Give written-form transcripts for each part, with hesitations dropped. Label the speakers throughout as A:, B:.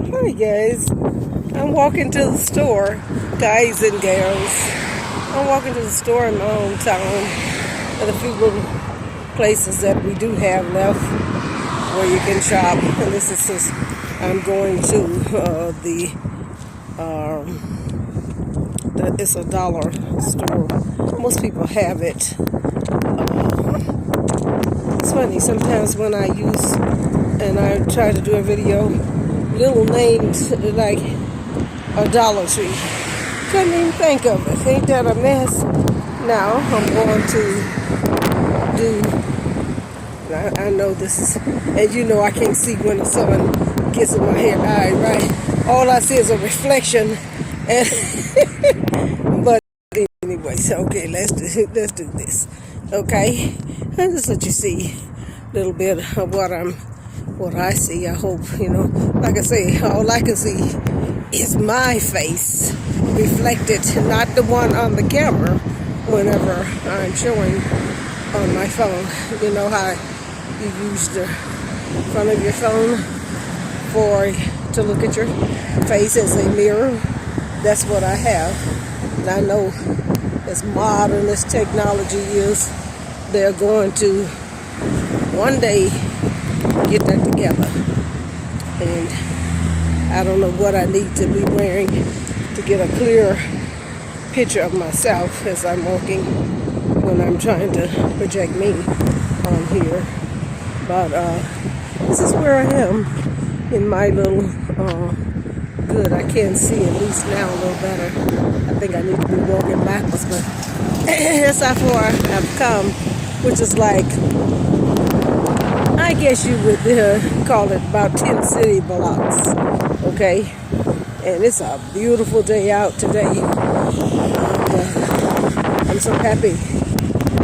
A: Hi guys, I'm walking to the store, guys and gals. I'm walking to the store in my hometown at a few little places that we do have left where you can shop. And this is just, I'm going to it's a dollar store. Most people have it. It's funny, sometimes when I use and I try to do a video, little names like a Dollar Tree. Couldn't even think of it. Ain't that a mess? Now I'm going to do, I know this is, and you know I can't see when the sun gets in my head eye, right? All I see is a reflection. And but anyways, okay, let's do this. Okay? And just let you see a little bit of what I see. I hope, like I say, all I can see is my face reflected, not the one on the camera whenever I'm showing on my phone. You know how you use the front of your phone to look at your face as a mirror? That's what I have. And I know as modern as technology is, they're going to one day get that together. And I don't know what I need to be wearing to get a clear picture of myself as I'm walking when I'm trying to project me on here. But this is where I am in my little good. I can see at least now a little better. I think I need to be walking backwards, but that's how far I've come, which is like, I guess you would call it about 10 city blocks, okay? And it's a beautiful day out today. I'm so happy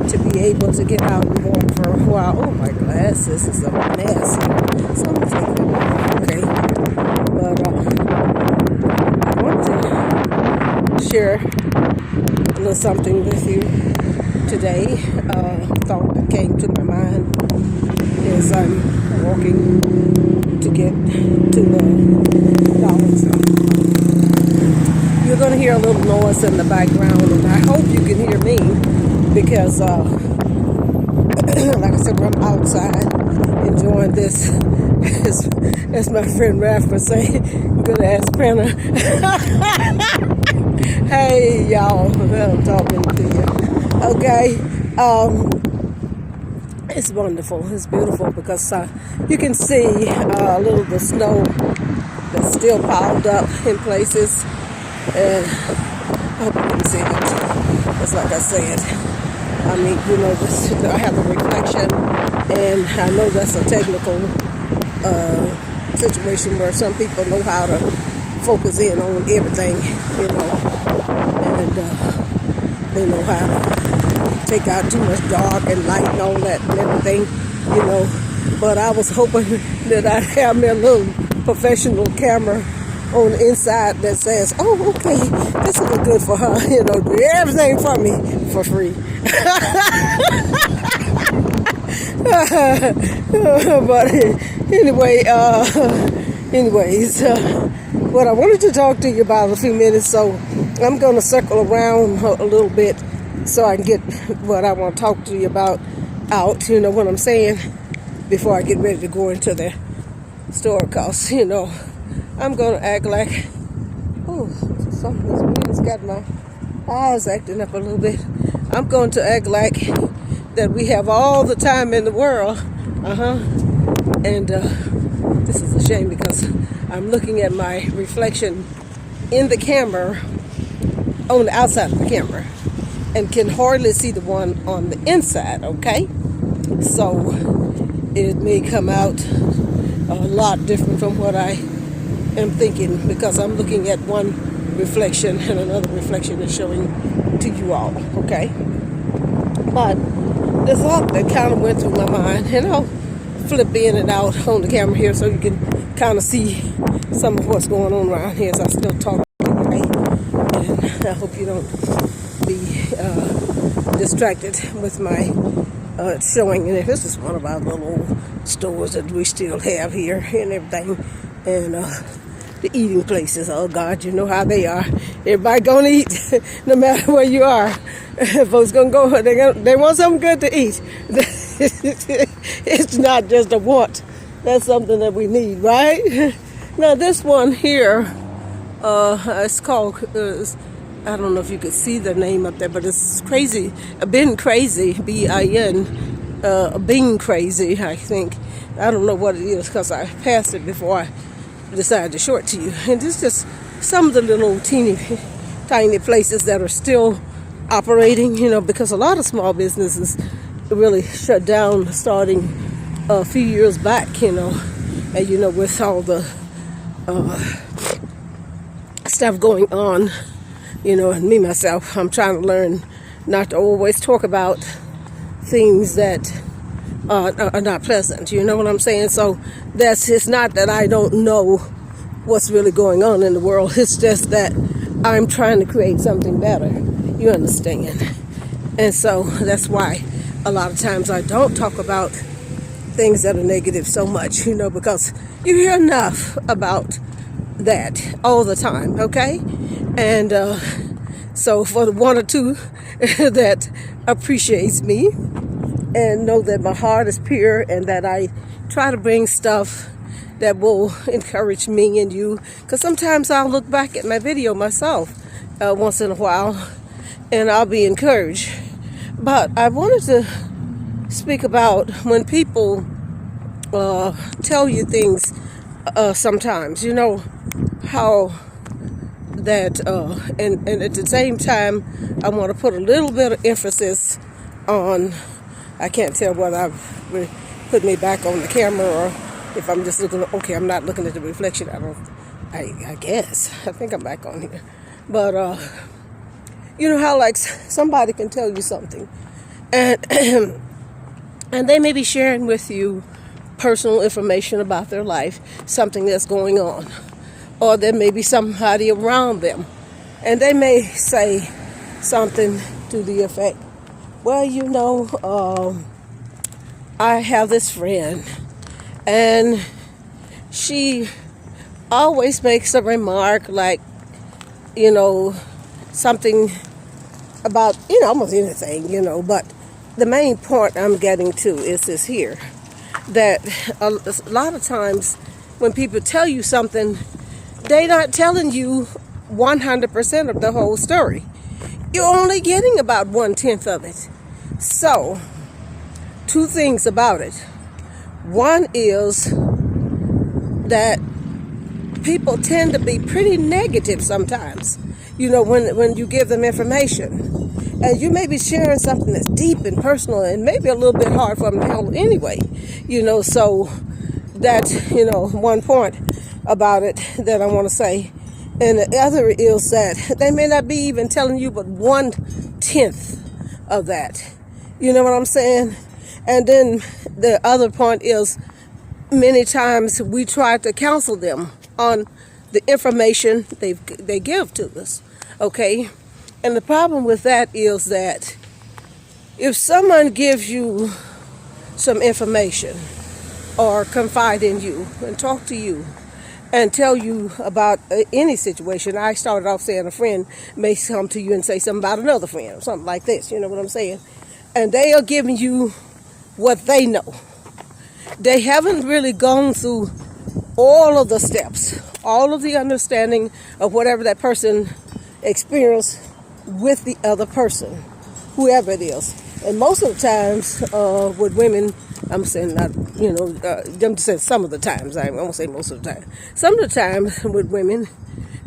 A: to be able to get out and walk for a while. Oh, my glasses, this is a mess here. So I'm going to take them off, okay? But I want to share a little something with you today. Thought that came to my mind as I'm walking to get to the dollar store. You're going to hear a little noise in the background, and I hope you can hear me because, like I said, I'm outside enjoying this. As my friend Raph would say, good ass printer. Hey, y'all, I'm talking to you. Okay. It's wonderful. It's beautiful because you can see a little of the snow that's still piled up in places. And I hope you can see it. It's like I said. I mean, I have a reflection, and I know that's a technical situation where some people know how to focus in on everything, and they know how to take out too much dark and light and all that and everything, But I was hoping that I'd have me a little professional camera on the inside that says, oh, okay, this will look good for her, do everything for me for free. But anyway, what I wanted to talk to you about in a few minutes, so I'm going to circle around a little bit so I can get what I want to talk to you about out, what I'm saying, before I get ready to go into the store, because, I'm going to act like, something this wind's got my eyes acting up a little bit. I'm going to act like that we have all the time in the world, and this is a shame because I'm looking at my reflection in the camera, on the outside of the camera, and can hardly see the one on the inside, okay? So it may come out a lot different from what I am thinking, because I'm looking at one reflection and another reflection is showing to you all, okay? But there's a lot that kind of went through my mind, and I'll flip in and out on the camera here so you can kind of see some of what's going on around here as I still talk, okay? And I hope you don't be distracted with my showing. And this is one of our little stores that we still have here and everything. And the eating places. Oh God, you know how they are. Everybody gonna eat, no matter where you are. Folks gonna go. They want something good to eat. It's not just a want. That's something that we need, right? Now this one here, it's called. I don't know if you could see the name up there, but it's crazy. Bin Crazy, B-I-N, Bean Crazy, I think. I don't know what it is because I passed it before I decided to show it to you. And it's just some of the little tiny places that are still operating, because a lot of small businesses really shut down starting a few years back, and with all the stuff going on, and me myself, I'm trying to learn not to always talk about things that are not pleasant. You know what I'm saying? So it's not that I don't know what's really going on in the world. It's just that I'm trying to create something better. You understand? And so that's why a lot of times I don't talk about things that are negative so much, because you hear enough about that all the time, okay? And so for the one or two that appreciates me and know that my heart is pure and that I try to bring stuff that will encourage me and you, because sometimes I'll look back at my video myself once in a while and I'll be encouraged. But I wanted to speak about when people tell you things sometimes, how that, and at the same time, I want to put a little bit of emphasis on, I can't tell whether I've put me back on the camera or if I'm just looking, okay, I'm not looking at the reflection. I guess, I think I'm back on here. But, how like somebody can tell you something and, and they may be sharing with you personal information about their life, something that's going on. Or there may be somebody around them. And they may say something to the effect, well, I have this friend and she always makes a remark like, something about, almost anything, but the main point I'm getting to is this here, that a lot of times when people tell you something, they're not telling you 100% of the whole story. You're only getting about 1/10 of it. So, two things about it. One is that people tend to be pretty negative sometimes, when you give them information. And you may be sharing something that's deep and personal and maybe a little bit hard for them to handle anyway. So that's, one point about it that I want to say. And the other is that they may not be even telling you but 1/10 of that. You know what I'm saying? And then the other point is many times we try to counsel them on the information they give to us. Okay? And the problem with that is that if someone gives you some information or confide in you and talk to you and tell you about any situation. I started off saying a friend may come to you and say something about another friend or something like this. You know what I'm saying? And they are giving you what they know. They haven't really gone through all of the steps, all of the understanding of whatever that person experienced with the other person, whoever it is. And most of the times with women, I'm saying not, I'm saying some of the times, I won't say most of the time. Some of the times with women,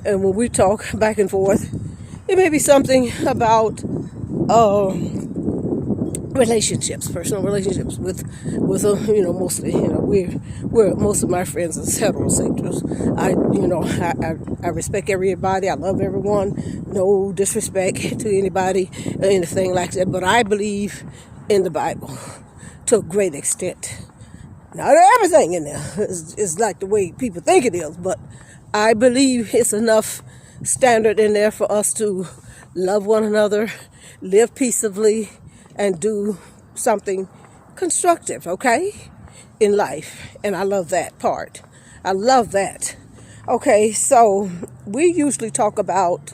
A: and when we talk back and forth, it may be something about relationships, personal relationships with mostly, we're most of my friends are heterosexuals. I respect everybody. I love everyone. No disrespect to anybody or anything like that. But I believe in the Bible to a great extent. Not everything in there is like the way people think it is, but I believe it's enough standard in there for us to love one another, live peaceably, and do something constructive, okay, in life. And I love that part. I love that. Okay, so we usually talk about,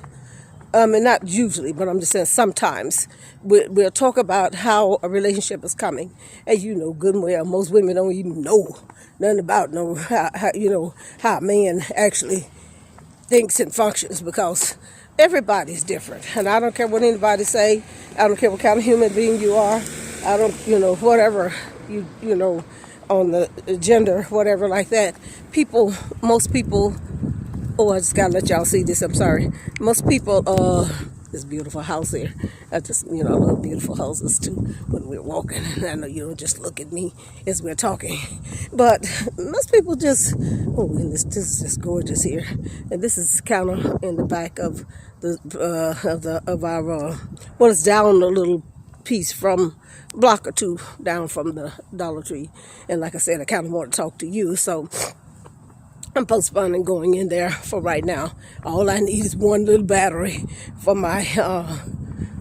A: and not usually, but I'm just saying sometimes we'll talk about how a relationship is coming. And you know good and well, most women don't even know nothing about how a man actually thinks and functions because everybody's different. And I don't care what anybody say. I don't care what kind of human being you are. I don't, whatever on the gender, whatever like that. Most people, oh, I just gotta let y'all see this. I'm sorry. Most people, this beautiful house here. I just, I love beautiful houses too when we're walking. And I know you don't just look at me as we're talking. But most people just, oh, and this is just gorgeous here. And this is kind of in the back of our, well, it's down a little piece from a block or two down from the Dollar Tree. And like I said, I kind of want to talk to you. So I'm postponing going in there for right now. All I need is one little battery for my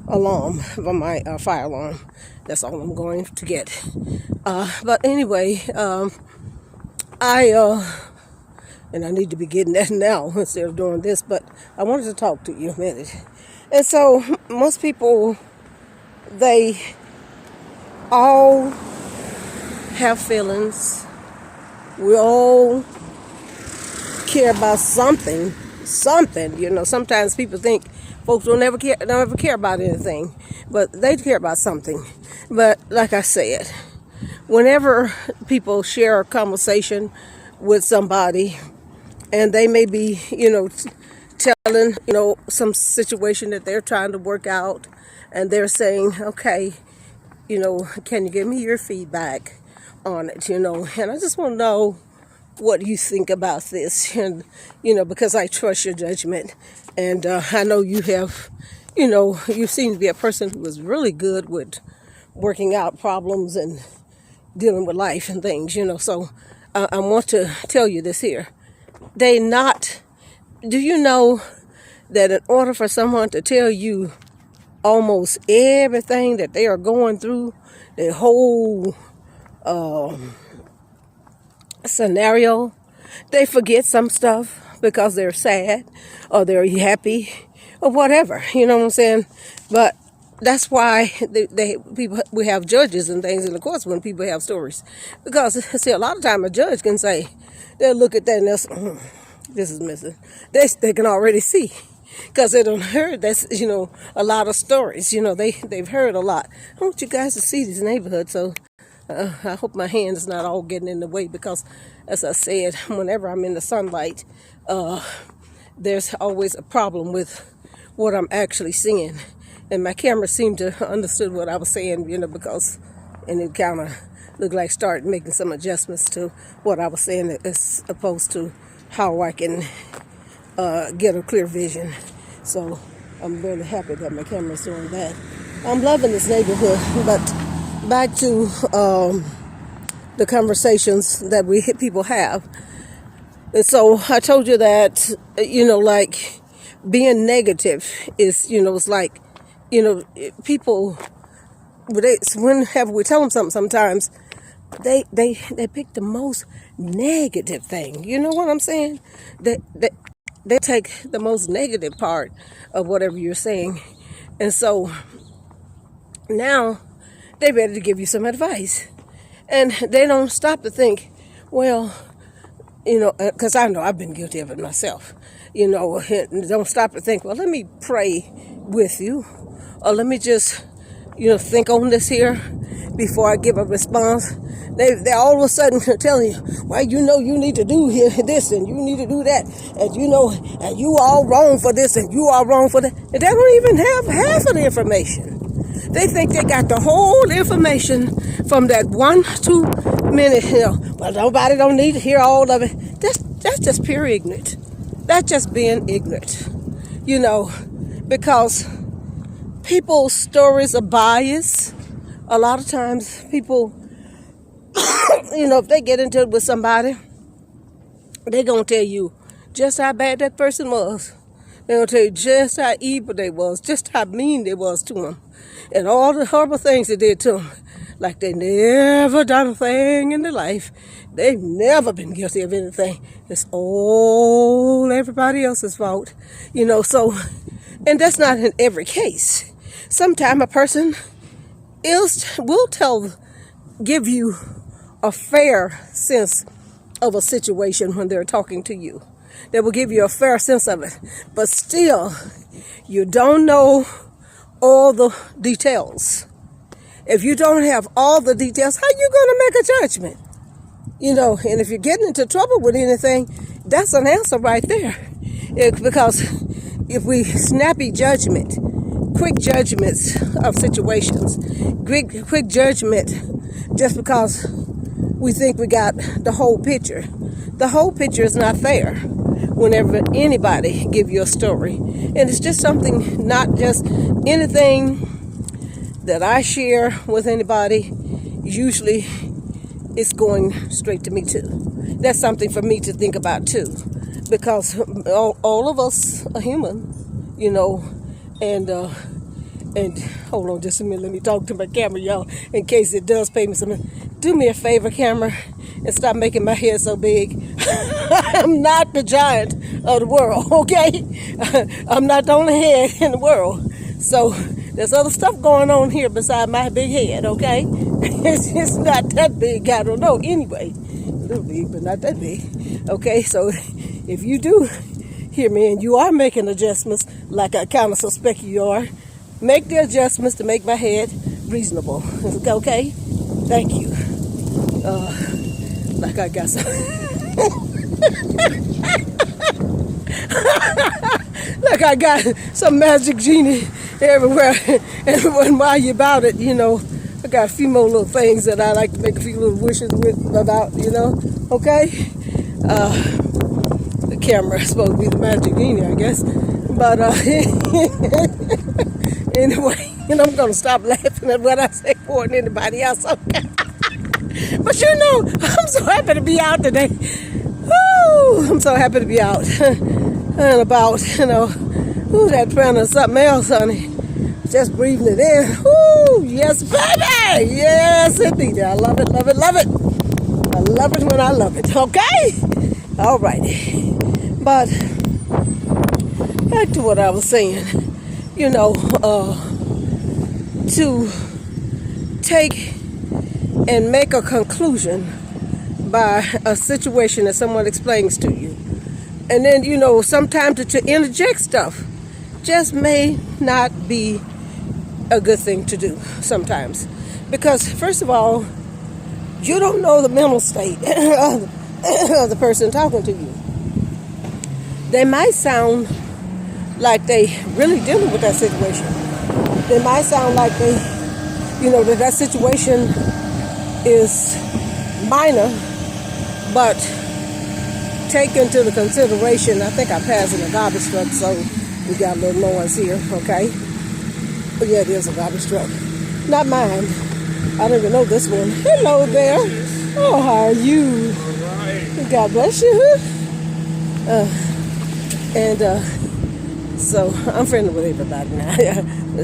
A: alarm, for my fire alarm. That's all I'm going to get. But anyway, and I need to be getting that now instead of doing this, but I wanted to talk to you a minute. And so most people, they all have feelings. We all care about something. Sometimes people think folks don't ever care about anything, but they care about something. But like I said, whenever people share a conversation with somebody and they may be, telling, some situation that they're trying to work out, and they're saying, okay, can you give me your feedback on it, and I just want to know what you think about this, and because I trust your judgment, and I know you have, you seem to be a person who is really good with working out problems and dealing with life and things, so I want to tell you this here. Do you know that in order for someone to tell you almost everything that they are going through, their whole scenario, they forget some stuff because they're sad or they're happy or whatever, you know what I'm saying? But that's why we have judges and things in the courts when people have stories, because see, a lot of time a judge can say, they'll look at that and they'll say, this is missing. They can already see, because they don't heard that's a lot of stories. They've heard a lot. I want you guys to see this neighborhood, so I hope my hand is not all getting in the way, because as I said, whenever I'm in the sunlight, there's always a problem with what I'm actually seeing. And my camera seemed to understood what I was saying, because, and it kind of looked like start making some adjustments to what I was saying as opposed to how I can get a clear vision. So I'm really happy that my camera's doing that. I'm loving this neighborhood, but back to the conversations that people have. And so I told you that, like being negative is, it's like, people, whenever we tell them something, sometimes they pick the most negative thing. You know what I'm saying? They take the most negative part of whatever you're saying. And so now they're ready to give you some advice. And they don't stop to think, well, because I know I've been guilty of it myself. Don't stop to think, well, let me pray with you. Or let me just, think on this here before I give a response. They're all of a sudden telling you, well, you need to do this and you need to do that. And, and you all wrong for this and you are wrong for that. And they don't even have half of the information. They think they got the whole information from that 1-2 minute, but nobody don't need to hear all of it. That's just pure ignorant. That's just being ignorant, because people's stories are biased. A lot of times people, if they get into it with somebody, they're going to tell you just how bad that person was. They're going to tell you just how evil they was, just how mean they was to them, and all the horrible things they did to them. like they never done a thing in their life. They've never been guilty of anything. It's all everybody else's fault, so, and that's not in every case. Sometimes a person will give you a fair sense of a situation when they're talking to you. They will give you a fair sense of it. But still, you don't know all the details. If you don't have all the details, how you going to make a judgment? And if you're getting into trouble with anything, that's an answer right there. Because if we snappy judgment, quick judgments of situations, quick judgment just because we think we got the whole picture. The whole picture is not fair whenever anybody give you a story. And it's just something, not just anything that I share with anybody, usually it's going straight to me too. That's something for me to think about too. Because all of us are human, and hold on just a minute, let me talk to my camera, y'all, in case it does pay me something. Do me a favor, camera, and stop making my head so big. I'm not the giant of the world, okay? I'm not the only head in the world. So there's other stuff going on here beside my big head, okay? It's not that big, I don't know, anyway. A little big, but not that big. Okay, so if you do hear me and you are making adjustments, like I kind of suspect you are, make the adjustments to make my head reasonable. Okay? Thank you. Like I got some. Like I got some magic genie everywhere. And while you're about it, I got a few more little things that I like to make a few little wishes about, Okay? The camera is supposed to be the magic genie, I guess. But anyway, I'm going to stop laughing at what I say more than anybody else. Okay? But I'm so happy to be out today. Woo! I'm so happy to be out. And about, that print or something else, honey. Just breathing it in. Woo! Yes, baby! Yes, indeed. I love it, love it, love it. I love it when I love it. Okay? All righty. But back to what I was saying. To take and make a conclusion by a situation that someone explains to you. And then, sometimes to interject stuff just may not be a good thing to do sometimes. Because, first of all, you don't know the mental state of the person talking to you. They might sound like they really dealing with that situation. They might sound like they, that situation is minor, but take into the consideration, I think I'm passing a garbage truck, so we got a little noise here, okay? But yeah, it is a garbage truck. Not mine. I don't even know this one. Hello there. Oh, how are you?
B: All right.
A: God bless you. So I'm friendly with everybody now.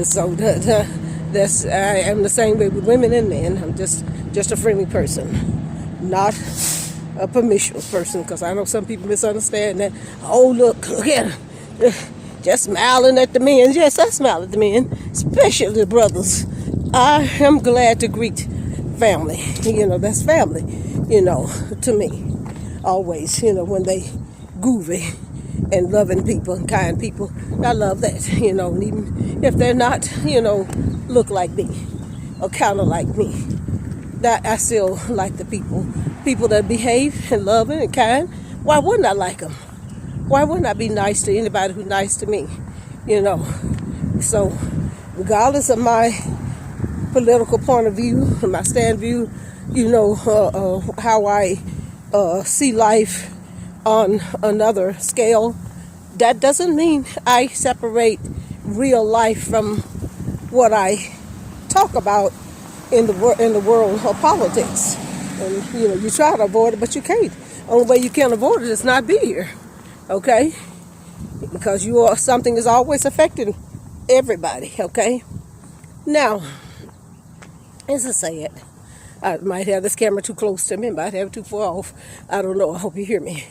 A: So I am the same way with women and men. I'm just a friendly person, not a promiscuous person, because I know some people misunderstand that. Oh, look at her, just smiling at the men. Yes, I smile at the men, especially the brothers. I am glad to greet family. That's family, to me. Always, when they groovy and loving people and kind people. I love that, and even if they're not, look like me or kind of like me, that I still like the people that behave and loving and kind. Why wouldn't I like them? Why wouldn't I be nice to anybody who's nice to me? So regardless of my political point of view, my stand view, how I see life on another scale, that doesn't mean I separate real life from what I talk about in the world of politics. And you try to avoid it, but you can't. Only way you can avoid it is not be here, okay? Because something is always affecting everybody, okay? Now, as I said, I might have this camera too close to me, might have it too far off. I don't know. I hope you hear me.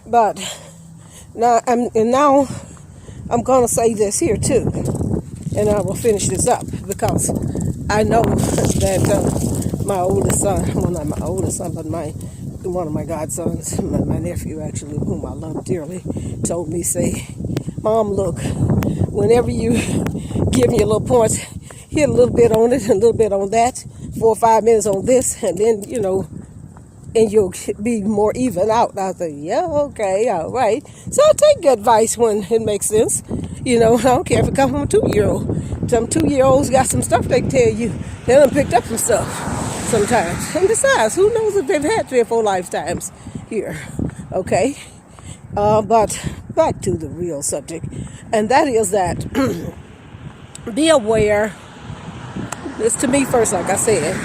A: But now I'm gonna say this here too, and I will finish this up because I know that my oldest son, well, not my oldest son, but one of my godsons, my nephew actually, whom I love dearly, told me, say, Mom, look, whenever you give me a little points, hit a little bit on it, and a little bit on that, 4 or 5 minutes on this, and then, and you'll be more even out. I think, yeah, okay, all right. So I take advice when it makes sense. I don't care if it comes from a 2-year-old. Some 2-year-olds got some stuff they can tell you. They done picked up some stuff sometimes. And besides, who knows if they've had 3 or 4 lifetimes here. Okay? But back to the real subject. And that is that be aware, this to me first, like I said,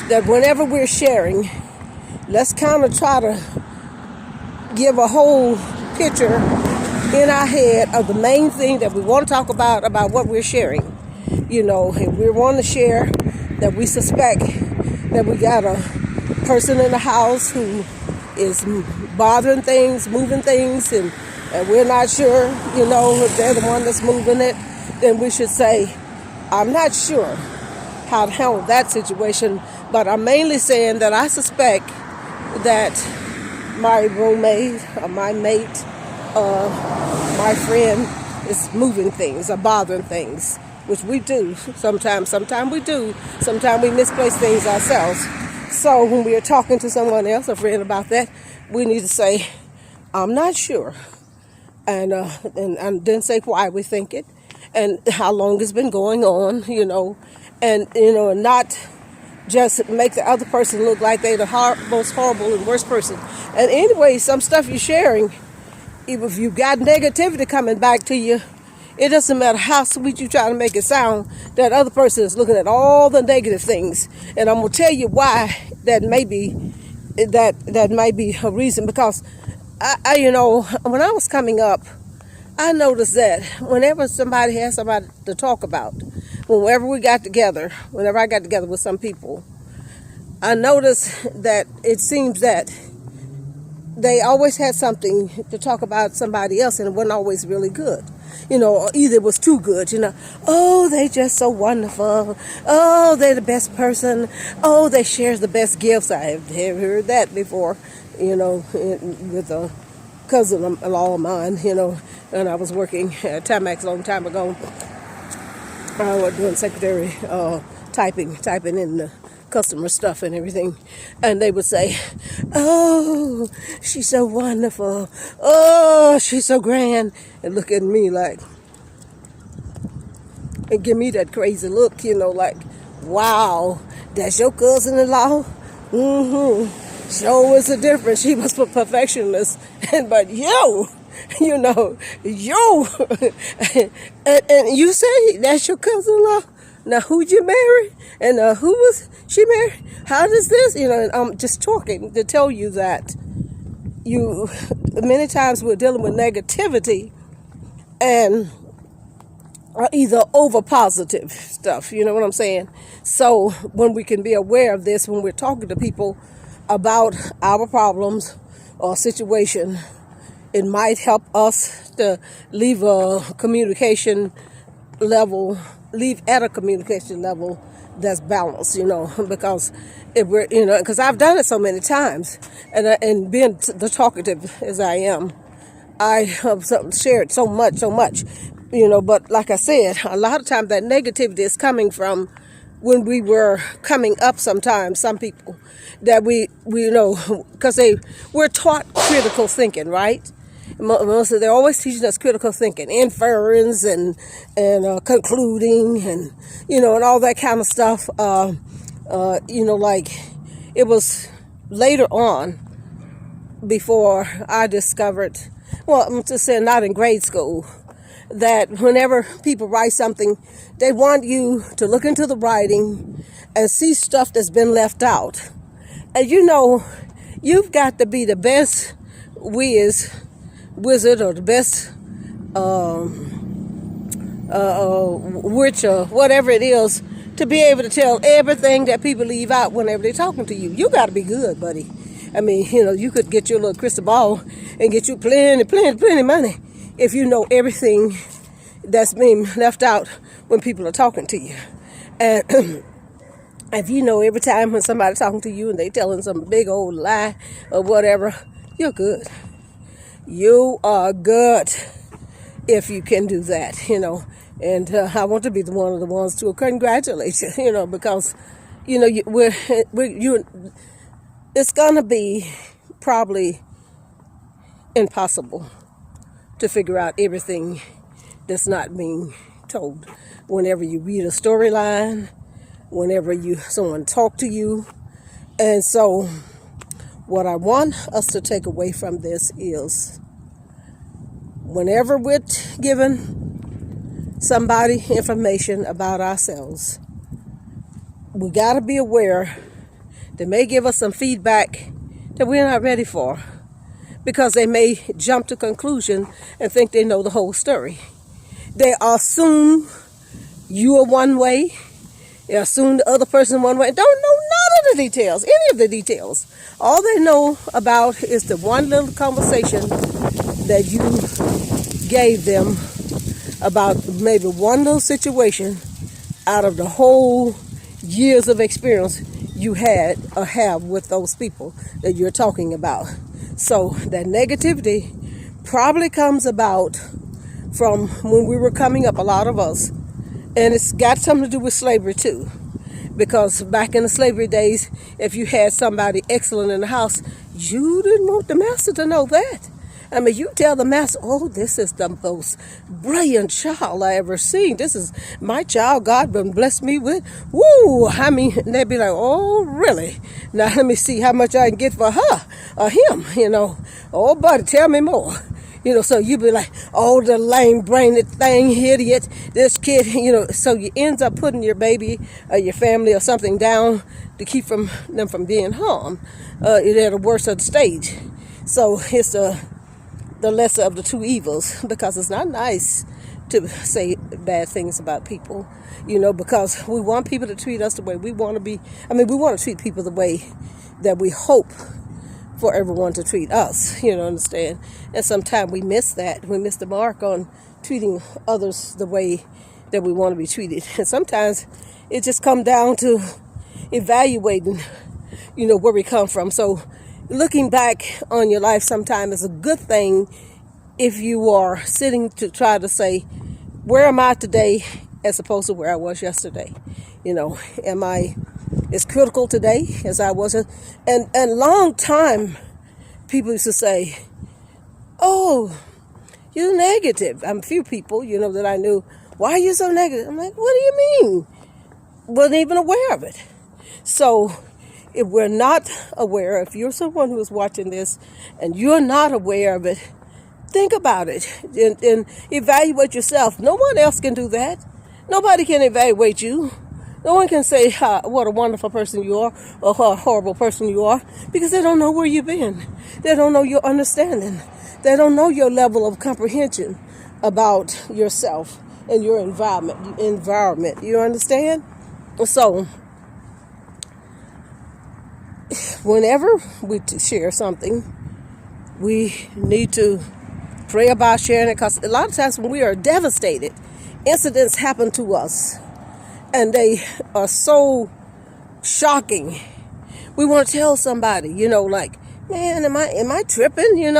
A: that whenever we're sharing, let's kind of try to give a whole picture in our head of the main thing that we want to talk about what we're sharing. If we want to share that we suspect that we got a person in the house who is bothering things, moving things, and we're not sure, if they're the one that's moving it, then we should say, I'm not sure how to handle that situation, but I'm mainly saying that I suspect that my roommate or my mate, my friend is moving things or bothering things, which we do sometimes. Sometimes we do. Sometimes we misplace things ourselves. So when we are talking to someone else, a friend, about that, we need to say, I'm not sure. And then say why we think it and how long it's been going on, and not just make the other person look like they're the most horrible and worst person. And anyway, some stuff you're sharing, if you've got negativity coming back to you, it doesn't matter how sweet you try to make it sound, that other person is looking at all the negative things. And I'm going to tell you why that may be a reason. Because, I when I was coming up, I noticed that whenever somebody has somebody to talk about, whenever I got together with some people, I noticed that it seems that they always had something to talk about somebody else, and it wasn't always really good. Or either it was too good, oh, they just so wonderful. Oh, they're the best person. Oh, they share the best gifts. I have heard that before, with a cousin-in-law of mine, and I was working at Timex a long time ago. I was doing secretary, typing in the customer stuff and everything, and they would say, oh, she's so wonderful, oh, she's so grand, and look at me like, and give me that crazy look, like, wow, that's your cousin-in-law? Sure is a difference. She was a perfectionist, but yo, and you say that's your cousin-in-law? Now, who'd you marry? And who was she married? How does this? And I'm just talking to tell you that many times we're dealing with negativity and either over positive stuff. You know what I'm saying? So when we can be aware of this, when we're talking to people about our problems or situation, it might help us to leave at a communication level that's balanced, because if we're, because I've done it so many times, and being the talkative as I am, I have shared so much, but like I said, a lot of times that negativity is coming from when we were coming up sometimes, some people, that we because we're taught critical thinking, right? Mostly they're always teaching us critical thinking, inference and concluding and, and all that kind of stuff. Like it was later on before I discovered, well, I'm just saying not in grade school, that whenever people write something, they want you to look into the writing and see stuff that's been left out. And you've got to be the best wizard or the best witch or whatever it is to be able to tell everything that people leave out whenever they're talking to you. You got to be good, buddy. I mean, you could get your little crystal ball and get you plenty money if you know everything that's being left out when people are talking to you. And if you know every time when somebody's talking to you and they telling some big old lie or whatever, you're good. You are good if you can do that, And I want to be one of the ones to congratulate you, because, it's going to be probably impossible to figure out everything that's not being told. Whenever you read a storyline, whenever someone talk to you. And so what I want us to take away from this is whenever we're given somebody information about ourselves, we got to be aware they may give us some feedback that we're not ready for, because they may jump to conclusion and think they know the whole story. They assume you are one way. They assume the other person one way. Don't know none of the details, any of the details. All they know about is the one little conversation that you gave them about maybe one little situation out of the whole years of experience you had or have with those people that you're talking about. So that negativity probably comes about from when we were coming up, a lot of us. And it's got something to do with slavery too. Because back in the slavery days, if you had somebody excellent in the house, you didn't want the master to know that. I mean, you tell the master, oh, this is the most brilliant child I ever seen. This is my child God been blessed me with. Woo! I mean, they'd be like, oh, really? Now let me see how much I can get for her or him, Oh, buddy, tell me more. So you be like, oh, the lame-brained thing, idiot, this kid, so you end up putting your baby or your family or something down to keep them from being harmed at a worse of the stage. So it's the lesser of the two evils, because it's not nice to say bad things about people, because we want people to treat us the way we want to be. I mean, we want to treat people the way that we hope for everyone to treat us, understand? And sometimes we miss that. We miss the mark on treating others the way that we want to be treated. And sometimes it just comes down to evaluating, where we come from. So looking back on your life sometimes is a good thing if you are sitting to try to say, where am I today as opposed to where I was yesterday? Am I as critical today as I was? And long time people used to say, oh, you're negative. I'm a few people, that I knew, why are you so negative? I'm like, what do you mean? Wasn't even aware of it. So if we're not aware, if you're someone who is watching this and you're not aware of it, think about it and evaluate yourself. No one else can do that. Nobody can evaluate you. No one can say what a wonderful person you are or what a horrible person you are, because they don't know where you've been. They don't know your understanding. They don't know your level of comprehension about yourself and your environment. You understand? So whenever we share something, we need to pray about sharing it, because a lot of times when we are devastated, incidents happen to us and they are so shocking. We want to tell somebody, like, man, am I tripping? You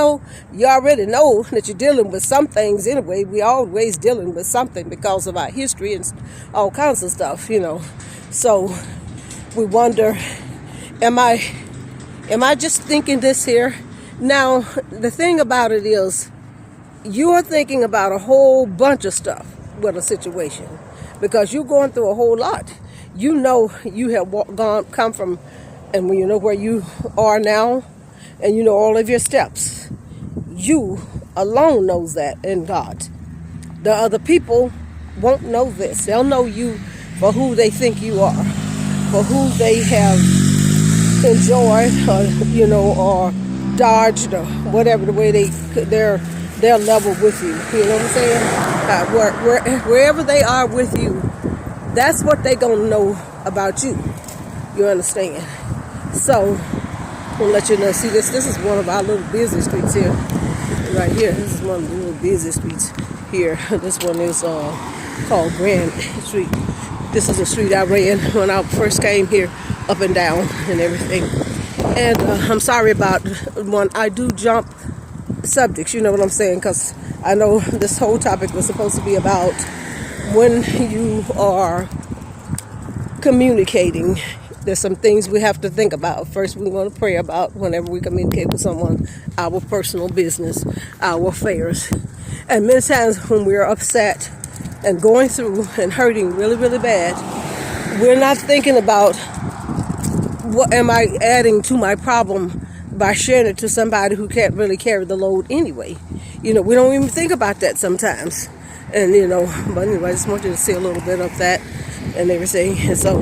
A: already know that you're dealing with some things anyway. We always dealing with something because of our history and all kinds of stuff, So we wonder, am I just thinking this here? Now, the thing about it is, you are thinking about a whole bunch of stuff with a situation, because you're going through a whole lot. You have come from, and when you know where you are now, and you know all of your steps. You alone knows that, and God. The other people won't know this. They'll know you for who they think you are, for who they have enjoyed, or dodged, or whatever the way they're level with you. You know what I'm saying? Wherever they are with you, that's what they're going to know about you. You understand? So, I'm going to let you know. See, this is one of our little busy streets here. Right here. This is one of the little busy streets here. This one is called Grand Street. This is a street I ran when I first came here, up and down and everything. And I'm sorry about when I do jump subjects, you know what I'm saying? Because I know this whole topic was supposed to be about when you are communicating. There's some things we have to think about. First, we're going to pray about whenever we communicate with someone, our personal business, our affairs. And many times when we're upset and going through and hurting really, really bad, we're not thinking about what am I adding to my problem by sharing it to somebody who can't really carry the load anyway. You know, we don't even think about that sometimes. And, you know, but anyway, I just want you to see a little bit of that and everything. And so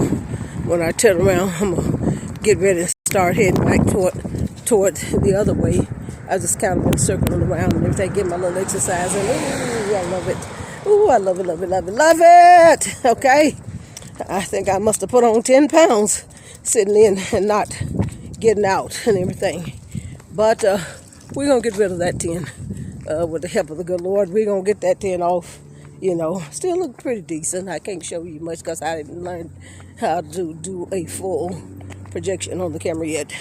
A: when I turn around, I'm going to get ready to start heading back toward the other way. I just kind of been circling around and everything, getting my little exercise. And ooh, I love it. Ooh, I love it, love it, love it, love it. Okay. I think I must have put on 10 pounds sitting in and not getting out and everything. But we're going to get rid of that 10 with the help of the good Lord. We're going to get that 10 off, you know. Still look pretty decent. I can't show you much because I didn't learn how to do a full projection on the camera yet.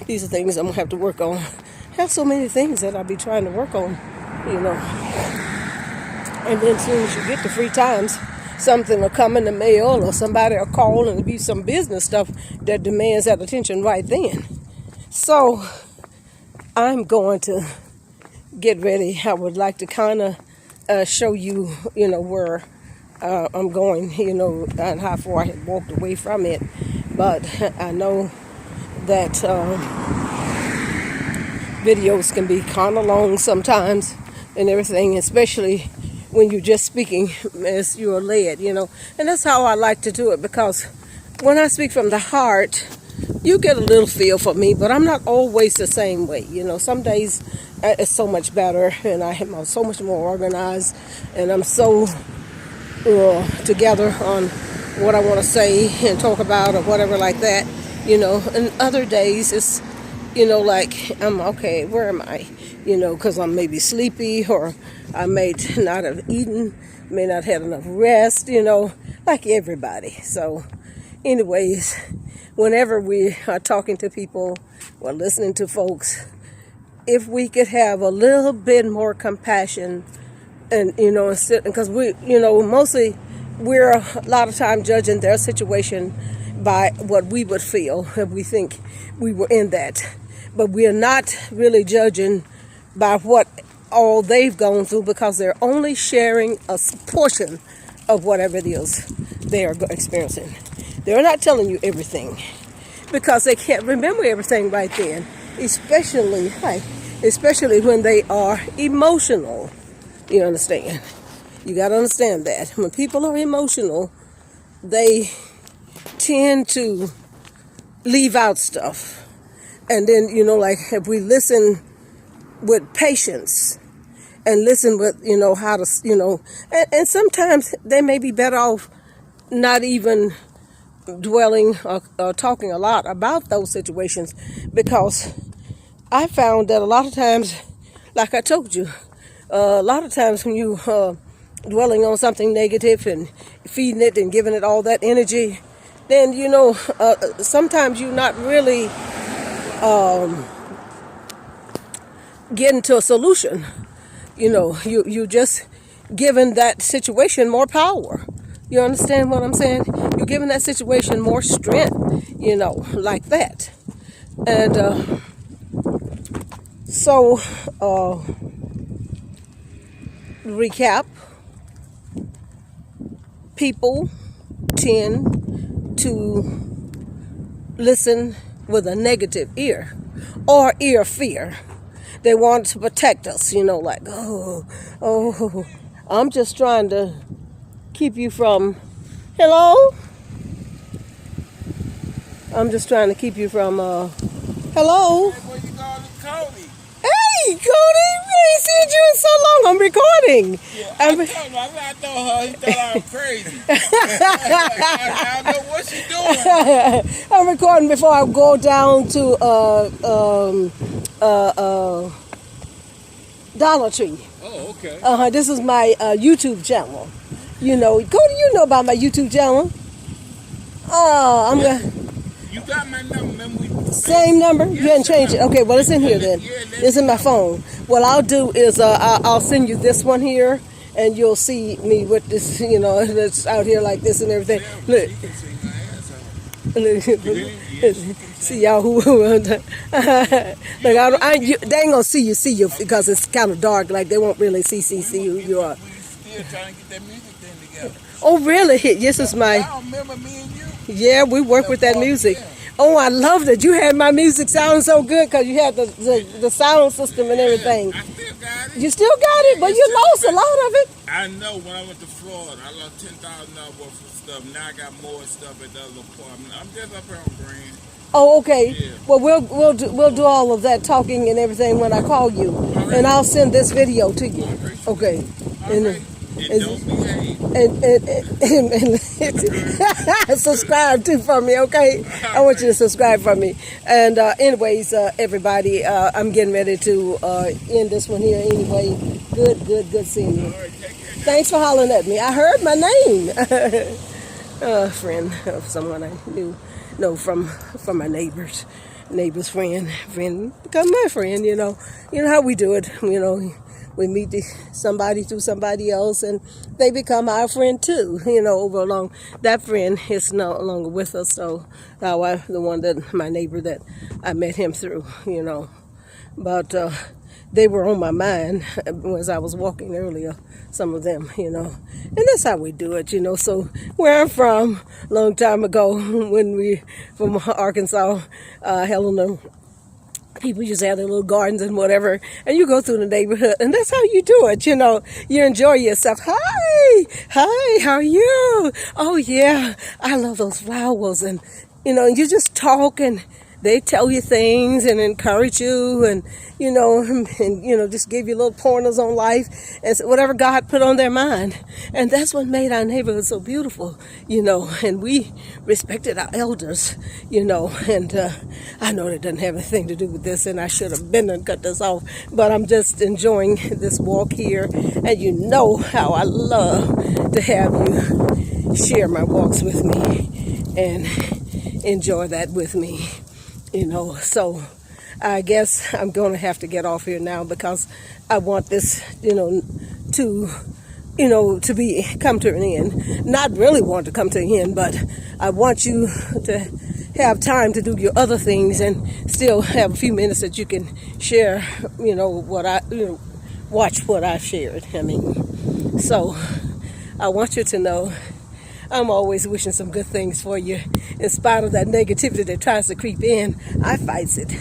A: These are things I'm going to have to work on. I have so many things that I'll be trying to work on, you know. And then as soon as you get the free times, something will come in the mail or somebody will call and it'll be some business stuff that demands that attention right then. So I'm going to get ready. I would like to kind of show you, you know, where I'm going, you know, and how far I had walked away from it. But I know that videos can be kind of long sometimes and everything, especially when you're just speaking as you're led, you know. And that's how I like to do it, because when I speak from the heart, you get a little feel for me, but I'm not always the same way, you know. Some days it's so much better and I'm so much more organized and I'm so together on what I want to say and talk about or whatever like that, you know. And other days it's, you know, like, I'm okay, where am I? You know, because I'm maybe sleepy or I may not have eaten, may not have enough rest, you know, like everybody. So anyways, whenever we are talking to people or listening to folks, if we could have a little bit more compassion and, you know, because we, you know, mostly we're a lot of time judging their situation by what we would feel if we think we were in that. But we are not really judging by what all they've gone through, because they're only sharing a portion of whatever it is they are experiencing. They're not telling you everything because they can't remember everything right then, especially when they are emotional. You understand? You got to understand that. When people are emotional, they tend to leave out stuff. And then, you know, like if we listen with patience and listen with, you know, how to, you know, and sometimes they may be better off not even dwelling or talking a lot about those situations, because I found that a lot of times, like I told you, a lot of times when you dwelling on something negative and feeding it and giving it all that energy, then, you know, sometimes you're not really getting to a solution. You know, you just giving that situation more power. You understand what I'm saying? You're giving that situation more strength, you know, like that. And so recap, people tend to listen with a negative ear or ear fear. They want to protect us, you know, like, oh, I'm just trying to keep you from, hello? I'm just trying to keep you from, hello?
B: Hey, boy, you call me.
A: Hey, Cody, we ain't seen you in so long. I'm recording. recording.
B: Yeah, I told him, I told her, he thought I was crazy. I don't know what she doing.
A: I'm recording before I go down to Dollar Tree.
B: Oh, okay.
A: This is my YouTube channel. You know, Cody, you know about my YouTube channel. Oh, I'm gonna.
B: You got my number, remember?
A: Same number? You hadn't changed it? Okay, well, it's in here then. It's in my phone. What I'll do is I'll send you this one here, and you'll see me with this, you know, that's out here like this and everything. Look. See y'all who look, they ain't gonna see you because it's kind of dark. Like they won't really see who you are.
B: We still trying to get that music thing together.
A: Oh, really? This is my.
B: I remember me and you.
A: Yeah, we work with that music. Oh, I love that you had my music sound so good because you had the sound system and everything.
B: I still got it.
A: You still got it, but you lost a lot of it.
B: I know when I went to Florida, I lost $10,000 worth of stuff. Now I got more stuff at the other apartment. I'm just up here on Green.
A: Oh, okay.
B: Yeah.
A: Well, we'll do all of that talking and everything when I call you, and I'll send this video to you. Okay.
B: And don't behave.
A: And subscribe too for me, okay? I want you to subscribe for me. And anyways, everybody, I'm getting ready to end this one here anyway. Good seeing you. Thanks for hollering at me. I heard my name. A friend of someone I know from my neighbor's friend become my friend. You know how we do it. You know. We meet somebody through somebody else, and they become our friend too. You know, over along that friend is no longer with us. So, my neighbor that I met him through. You know, but they were on my mind as I was walking earlier. Some of them, you know, and that's how we do it. You know, so where I'm from, a long time ago, when we from Arkansas, Helena. People used to have their little gardens and whatever, and you go through the neighborhood, and that's how you do it. You know, you enjoy yourself. Hi, how are you? Oh yeah, I love those flowers, and you just talk, and they tell you things and encourage you, and just give you little pointers on life and whatever God put on their mind. And that's what made our neighborhood so beautiful, and we respected our elders, and I know that doesn't have anything to do with this, and I should have been and cut this off, but I'm just enjoying this walk here, and you know how I love to have you share my walks with me and enjoy that with me. So I guess I'm going to have to get off here now because I want this, to come to an end. Not really want to come to an end, but I want you to have time to do your other things and still have a few minutes that you can share, watch what I shared. So I want you to know I'm always wishing some good things for you. In spite of that negativity that tries to creep in, I fight it,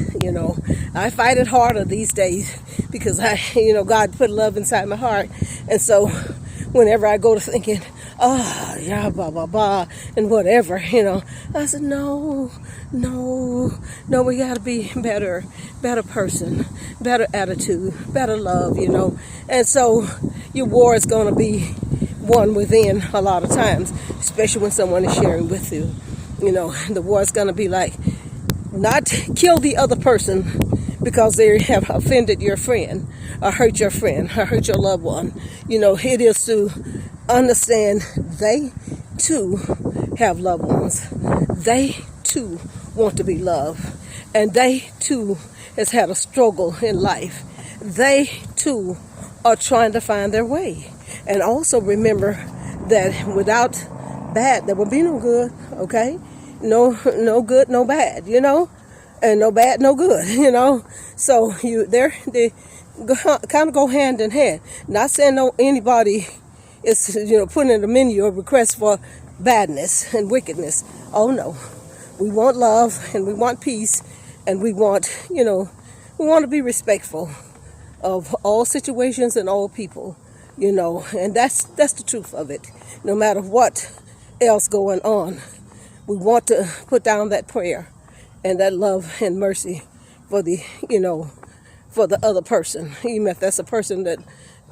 A: I fight it harder these days because God put love inside my heart. And so whenever I go to thinking, yeah, blah, blah, blah, and whatever, I said, no, we got to be better person, better attitude, better love, And so your war is going to be won within a lot of times, especially when someone is sharing with you. The war is going to be like, not kill the other person because they have offended your friend or hurt your friend or hurt your loved one. It is to understand they too have loved ones. They too want to be loved. And they too has had a struggle in life. They too are trying to find their way. And also remember that without bad, there will be no good, okay? No good, no bad, and no bad, no good, So they kind of go hand in hand. Not saying anybody is, putting in the menu a request for badness and wickedness. Oh no, we want love and we want peace, and we want, we want to be respectful of all situations and all people. And that's the truth of it. No matter what else going on, we want to put down that prayer and that love and mercy for the, for the other person, even if that's a person that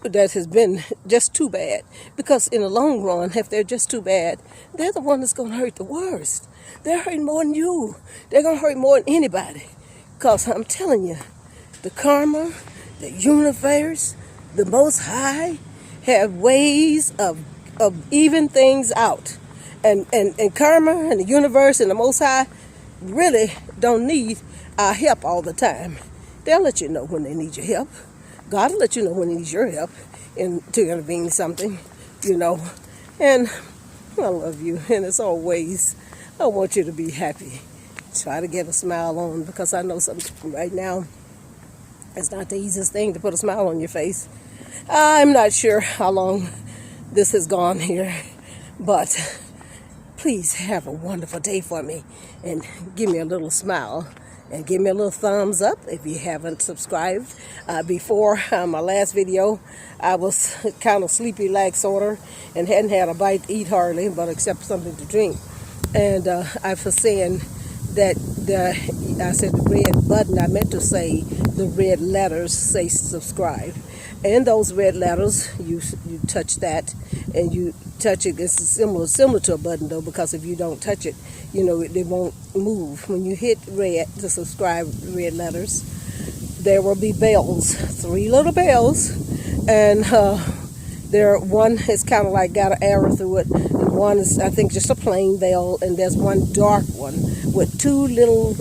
A: that has been just too bad. Because in the long run, if they're just too bad, they're the one that's going to hurt the worst. They're hurting more than you. They're going to hurt more than anybody. Because I'm telling you, the karma, the universe, the Most High have ways of even things out. And karma and the universe and the Most High really don't need our help all the time. They'll let you know when they need your help. God will let you know when he needs your help to intervene something, you know. And I love you. And as always, I want you to be happy. Try to get a smile on, because I know right now it's not the easiest thing to put a smile on your face. I'm not sure how long this has gone here, but please have a wonderful day for me and give me a little smile and give me a little thumbs up if you haven't subscribed. Before my last video, I was kind of sleepy like sort of, and hadn't had a bite to eat hardly, but except something to drink. And I was saying that I said the red button, I meant to say the red letters say subscribe. And those red letters, you touch that, and you touch it. It's similar to a button though, because if you don't touch it, you know, it won't move. When you hit red to subscribe, red letters, there will be bells, 3 little bells, and one is kind of like got an arrow through it, and one is, I think, just a plain bell, and there's one dark one with two little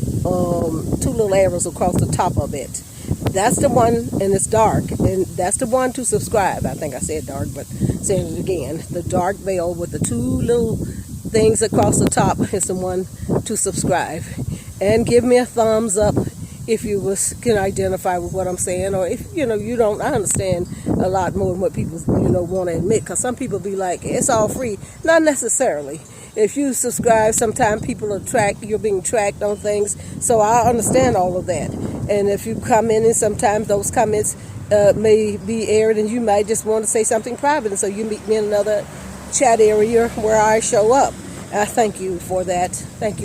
A: arrows across the top of it. That's the one, and it's dark, and that's the one to subscribe. I think I said dark, but saying it again. The dark bell with the 2 little things across the top is the one to subscribe. And give me a thumbs up if you can identify with what I'm saying, or if you don't. I understand a lot more than what people want to admit, because some people be like, it's all free. Not necessarily. If you subscribe, sometimes you're being tracked on things, so I understand all of that. And if you comment, and sometimes those comments may be aired, and you might just want to say something private, and so you meet me in another chat area where I show up. I thank you for that. Thank you.